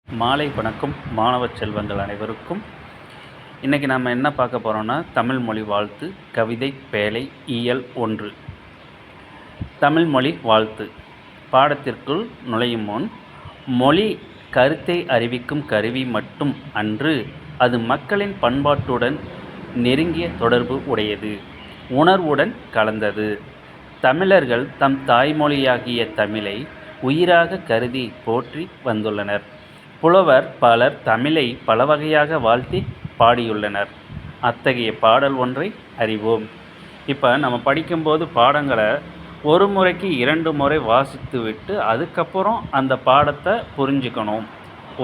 மாலை வணக்கம் மாணவ செல்வங்கள் அனைவருக்கும். இன்றைக்கி நம்ம என்ன பார்க்க போகிறோம்னா, தமிழ் மொழி வாழ்த்து கவிதை பேழை இயல் 1 தமிழ் மொழி வாழ்த்து. பாடத்திற்குள் நுழையும் முன், மொழி கருத்தை அறிவிக்கும் கருவி மட்டும் அன்று, அது மக்களின் பண்பாட்டுடன் நெருங்கிய தொடர்பு உடையது, உணர்வுடன் கலந்தது. தமிழர்கள் தம் தாய்மொழியாகிய தமிழை உயிராக கருதி போற்றி வந்துள்ளனர். புலவர் பலர் தமிழை பல வகையாக வாழ்த்தி பாடியுள்ளனர். அத்தகைய பாடல் ஒன்றை அறிவோம். இப்போ நம்ம படிக்கும்போது பாடங்களை ஒரு முறைக்கு 2 முறை வாசித்து விட்டு அதுக்கப்புறம் அந்த பாடத்தை புரிஞ்சுக்கணும்.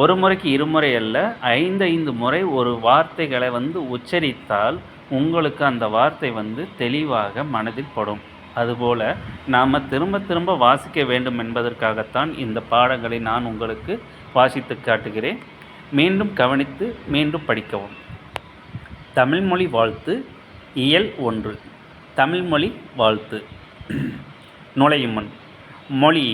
ஒரு முறைக்கு 2 முறை அல்ல, 5 முறை ஒரு வார்த்தைகளை உச்சரித்தால் உங்களுக்கு அந்த வார்த்தை தெளிவாக மனதில் படும். அதுபோல் நாம் திரும்ப திரும்ப வாசிக்க வேண்டும் என்பதற்காகத்தான் இந்த பாடங்களை நான் உங்களுக்கு வாசித்து காட்டுகிறேன். மீண்டும் கவனித்து மீண்டும் படிக்கவும். தமிழ்மொழி வாழ்த்து இயல் 1 தமிழ்மொழி வாழ்த்து. நுழையும் முன், மொழி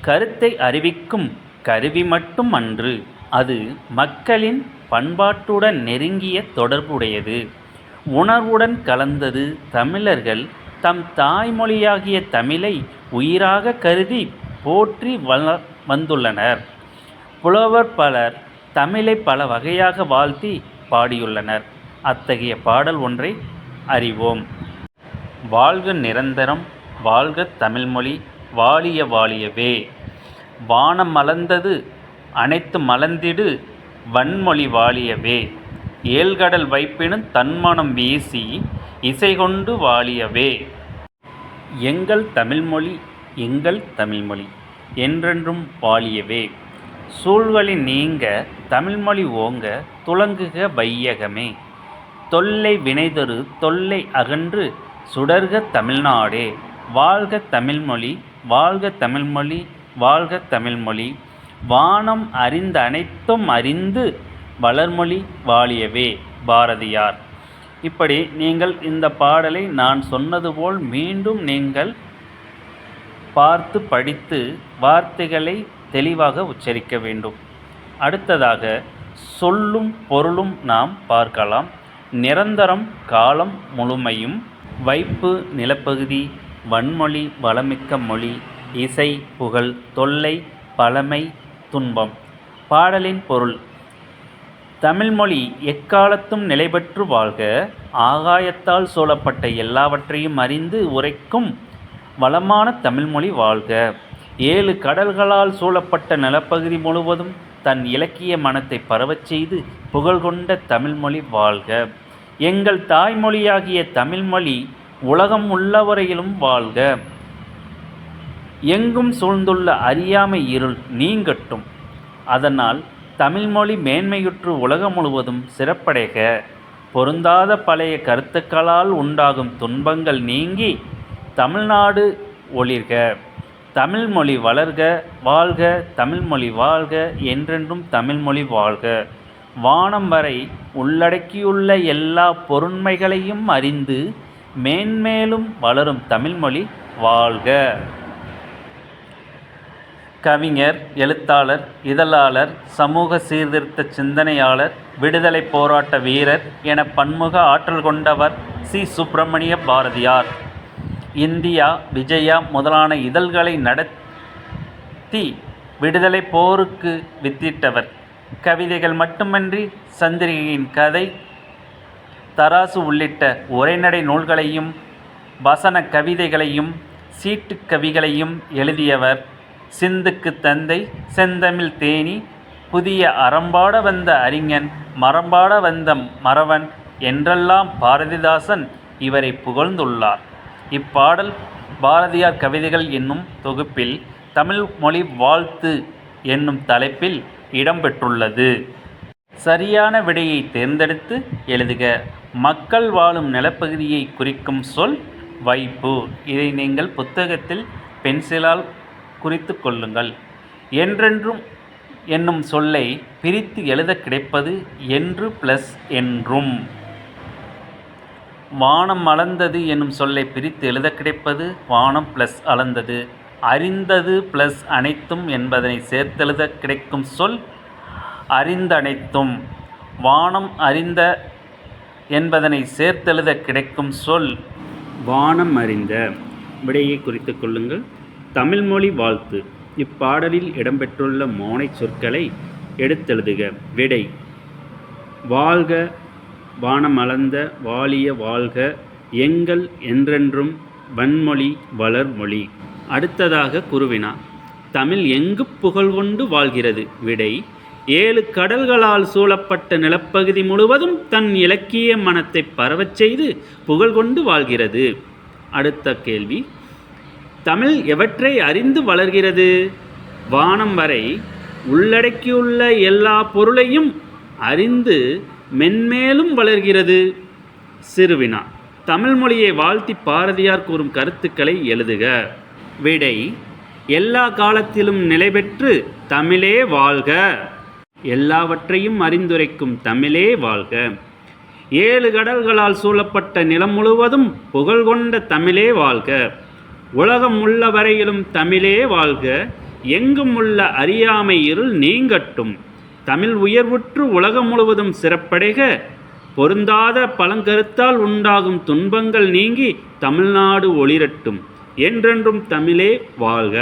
கருத்தை அறிவிக்கும் கருவி மட்டும் அன்று, அது மக்களின் பண்பாட்டுடன் நெருங்கிய தொடர்புடையது, உணர்வுடன் கலந்தது. தமிழர்கள் தம் தாய்மொழியாகிய தமிழை உயிராக கருதி போற்றி வந்துள்ளனர். புலவர் பலர் தமிழை பல வகையாக வாழ்த்தி பாடியுள்ளனர். அத்தகைய பாடல் ஒன்றை அறிவோம். வாழ்க நிரந்தரம், வாழ்க தமிழ்மொழி, வாழிய வாழியவே. வானம் மலர்ந்தது அனைத்து மலர்ந்திடு, வன்மொழி வாழியவே. ஏழ்கடல் வைப்பினும் தன்மனம் வீசி, இசைகொண்டு வாழியவே. எங்கள் தமிழ்மொழி எங்கள் தமிழ்மொழி என்றென்றும் வாழியவே. சூழ்வழி நீங்க தமிழ்மொழி ஓங்க, துலங்குக வையகமே. தொல்லை வினைதொரு தொல்லை அகன்று, சுடர்க தமிழ்நாடே. வாழ்க தமிழ்மொழி வாழ்க தமிழ்மொழி வாழ்க தமிழ்மொழி. வானம் அறிந்த அனைத்தும் அறிந்து, வளர்மொழி வாழியவே. பாரதியார். இப்படி நீங்கள் இந்த பாடலை நான் சொன்னது போல் மீண்டும் நீங்கள் பார்த்து படித்து வார்த்தைகளை தெளிவாக உச்சரிக்க வேண்டும். அடுத்ததாக சொல்லும் பொருளும் நாம் பார்க்கலாம். நிரந்தரம் காலம் முழுமையும், வைப்பு நிலப்பகுதி, வன்மொழி வளமிக்க மொழி, இசை புகழ், தொல்லை பழமை துன்பம். பாடலின் பொருள்: தமிழ்மொழி எக்காலத்தும் நிலைபெற்று வாழ்க, ஆகாயத்தால் சூழப்பட்ட எல்லாவற்றையும் அறிந்து உரைக்கும் வளமான தமிழ்மொழி வாழ்க. 7 கடல்களால் சூழப்பட்ட நிலப்பகுதி முழுவதும் தன் இலக்கிய மனத்தை பரவச் செய்து புகழ்கொண்ட தமிழ்மொழி வாழ்க. எங்கள் தாய்மொழியாகிய தமிழ்மொழி உலகம் உள்ளவரையிலும் வாழ்க. எங்கும் சூழ்ந்துள்ள அறியாமை இருள் நீங்கட்டும். அதனால் தமிழ்மொழி மேன்மையுற்று உலகம் முழுவதும் சிறப்படைக. பொருந்தாத பழைய கருத்துக்களால் உண்டாகும் துன்பங்கள் நீங்கி தமிழ்நாடு ஒளிர்க. தமிழ்மொழி வளர்க வாழ்க, தமிழ்மொழி வாழ்க, என்றென்றும் தமிழ்மொழி வாழ்க. வானம் வரை உள்ளடக்கியுள்ள எல்லா பொருண்மைகளையும் அறிந்து மேன்மேலும் வளரும் தமிழ்மொழி வாழ்க. கவிஞர், எழுத்தாளர், இதழாளர், சமூக சீர்திருத்த சிந்தனையாளர், விடுதலை போராட்ட வீரர் என பன்முக ஆற்றல் கொண்டவர் சி. சுப்பிரமணிய பாரதியார். இந்தியா, விஜயா முதலான இதழ்களை நடத்தி விடுதலை போருக்கு வித்திட்டவர். கவிதைகள் மட்டுமன்றி சந்திரிகையின் கதை, தராசு உள்ளிட்ட உரைநடை நூல்களையும் வசன கவிதைகளையும் சீட்டு கவிகளையும் எழுதியவர். சிந்துக்கு தந்தை, செந்தமிழ் தேனி, புதிய அறம்பாட வந்த அறிஞன், மரம்பாட வந்த மறவன் என்றெல்லாம் பாரதிதாசன் இவரை புகழ்ந்துள்ளார். இப்பாடல் பாரதியார் கவிதைகள் என்னும் தொகுப்பில் தமிழ் மொழி வாழ்த்து என்னும் தலைப்பில் இடம்பெற்றுள்ளது. சரியான விடையை தேர்ந்தெடுத்து எழுதுக. மக்கள் வாழும் நிலப்பகுதியை குறிக்கும் சொல் வைப்பு. இதை நீங்கள் புத்தகத்தில் பென்சிலால் குறித்து கொள்ளுங்கள். என்றென்றும் என்னும் சொல்லை பிரித்து எழுத கிடைப்பது என்று பிளஸ் என்றும். வானம் அளந்தது என்னும் சொல்லை பிரித்து எழுத கிடைப்பது வானம் பிளஸ் அளந்தது. அறிந்தது பிளஸ் அனைத்தும் என்பதனை சேர்த்தெழுத கிடைக்கும் சொல் அறிந்தனைத்தும். வானம் அறிந்த என்பதனை சேர்த்தெழுத கிடைக்கும் சொல் வானம் அறிந்த. விடையை குறித்து கொள்ளுங்கள். தமிழ்மொழி வாழ்த்து. இப்பாடலில் இடம்பெற்றுள்ள மோனை சொற்களை எடுத்தெழுதுக. விடை: வாழ்க, வானமளந்த, வாழிய, வாழ்க, எங்கள், என்றென்றும், வன்மொழி, வளர்மொழி. அடுத்ததாக குருவினா. தமிழ் எங்கு புகழ் கொண்டு வாழ்கிறது? விடை: 7 கடல்களால் சூழப்பட்ட நிலப்பகுதி முழுவதும் தன் இலக்கிய மனத்தை பரவச் செய்து புகழ் கொண்டு வாழ்கிறது. அடுத்த கேள்வி: தமிழ் எவற்றை அறிந்து வளர்கிறது? வானம் வரை உள்ளடக்கியுள்ள எல்லா பொருளையும் அறிந்து மென்மேலும் வளர்கிறது. சிறுவினா. தமிழ் மொழியை வாழ்த்தி பாரதியார் கூறும் கருத்துக்களை எழுதுக. விடை: எல்லா காலத்திலும் நிலை பெற்று தமிழே வாழ்க. எல்லாவற்றையும் அறிந்துரைக்கும் தமிழே வாழ்க. 7 கடல்களால் சூழப்பட்ட நிலம் முழுவதும் புகழ் கொண்ட தமிழே வாழ்க. உலகம் உள்ள வரையிலும் தமிழே வாழ்க. எங்கும் உள்ள அறியாமை இருள் நீங்கட்டும். தமிழ் உயர்வுற்று உலகம் முழுவதும் சிறப்படைக. பொருந்தாத பழங்கருத்தால் உண்டாகும் துன்பங்கள் நீங்கி தமிழ்நாடு ஒளிரட்டும். என்றென்றும் தமிழே வாழ்க.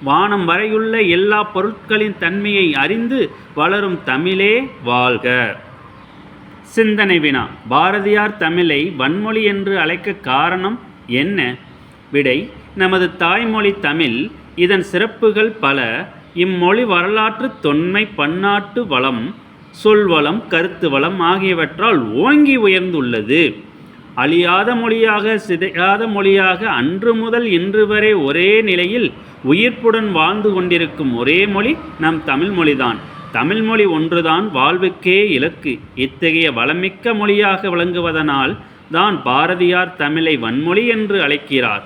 வானம் வரையுள்ள எல்லா பொருட்களின் தன்மையை அறிந்து வளரும் தமிழே வாழ்க. சிந்தனை வினா. பாரதியார் தமிழை வன்மொழி என்று அழைக்க காரணம் என்ன? விடை: நமது தாய்மொழி தமிழ். இதன் சிறப்புகள் பல. இம்மொழி வரலாற்று தொன்மை, பன்னாட்டு வளம், சொல்வளம், கருத்து வளம் ஆகியவற்றால் ஓங்கி உயர்ந்துள்ளது. அழியாத மொழியாக, சிதையாத மொழியாக அன்று முதல் இன்று வரை ஒரே நிலையில் உயிர்ப்புடன் வாழ்ந்து கொண்டிருக்கும் ஒரே மொழி நம் தமிழ் மொழிதான். தமிழ்மொழி ஒன்றுதான் வாழ்வுக்கே இலக்கு. இத்தகைய வளமிக்க மொழியாக விளங்குவதனால் தான் பாரதியார் தமிழை வன்மொழி என்று அழைக்கிறார்.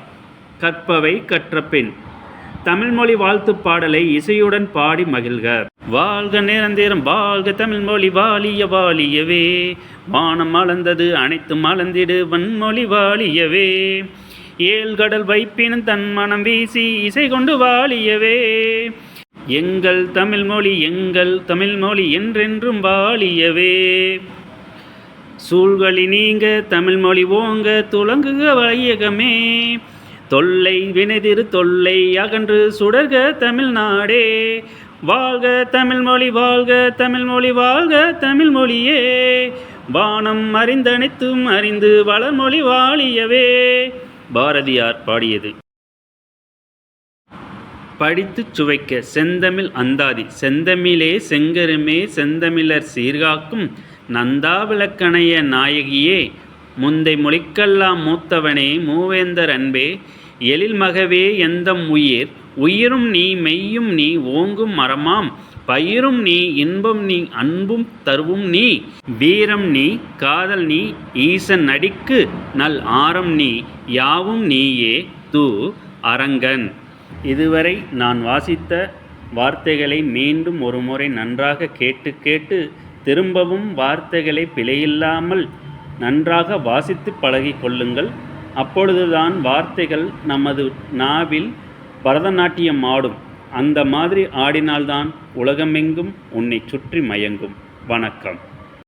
கற்பவை கற்ற பின். தமிழ்மொழி வாழ்த்து பாடலை இசையுடன் பாடி மகிழ்க. வாழ்க நிரந்தரம், வாழ்க தமிழ்மொழி, வாழிய வாழியவே. வானம் அளந்தது, அனைத்தும் அளந்திடு, வன்மொழி வாழியவே. 7 கடல் வைப்பினும் தன் மனம் வீசி இசை கொண்டு வாழியவே. எங்கள் தமிழ்மொழி, எங்கள் தமிழ்மொழி, என்றென்றும் வாழியவே. சூழ்களி நீங்க, தமிழ்மொழி ஓங்க, துலங்குக வையகமே. தொல்லை வினைதிரு தொல்லை அகன்று சுடர்க தமிழ்நாடே. வாழ்க தமிழ்மொழி, வாழ்க தமிழ்மொழி, வாழ்க தமிழ்மொழியே. வானம் அறிந்தனைத்தும் அறிந்து வளர்மொழி வாழியவே. பாரதியார் பாடியது. படித்துச் சுவைக்க. செந்தமிழ் அந்தாதி. செந்தமிழே செங்கருமே செந்தமிழர் சீர்காக்கும் நந்தா விளக்கணைய நாயகியே. முந்தை மொழிக்கெல்லாம் மூத்தவனே, மூவேந்தர் அன்பே. எழில் மகவே எந்தம் உயிர். உயிரும் நீ, மெய்யும் நீ, ஓங்கும் மரமாம் பயிரும் நீ, இன்பம் நீ, அன்பும் தருவும் நீ. வீரம் நீ, காதல் நீ, ஈசன் நடிக்கு நல் ஆரம் நீ. யாவும் நீயே தூ அரங்கன். இதுவரை நான் வாசித்த வார்த்தைகளை மீண்டும் ஒரு முறை நன்றாக கேட்டு கேட்டு திரும்பவும் வார்த்தைகளை பிழையில்லாமல் நன்றாக வாசித்து பழகி கொள்ளுங்கள். அப்பொழுதுதான் வார்த்தைகள் நமது நாவில் பரதநாட்டியம் ஆடும். அந்த மாதிரி ஆடினால்தான் உலகமெங்கும் உன்னை சுற்றி மயங்கும். வணக்கம்.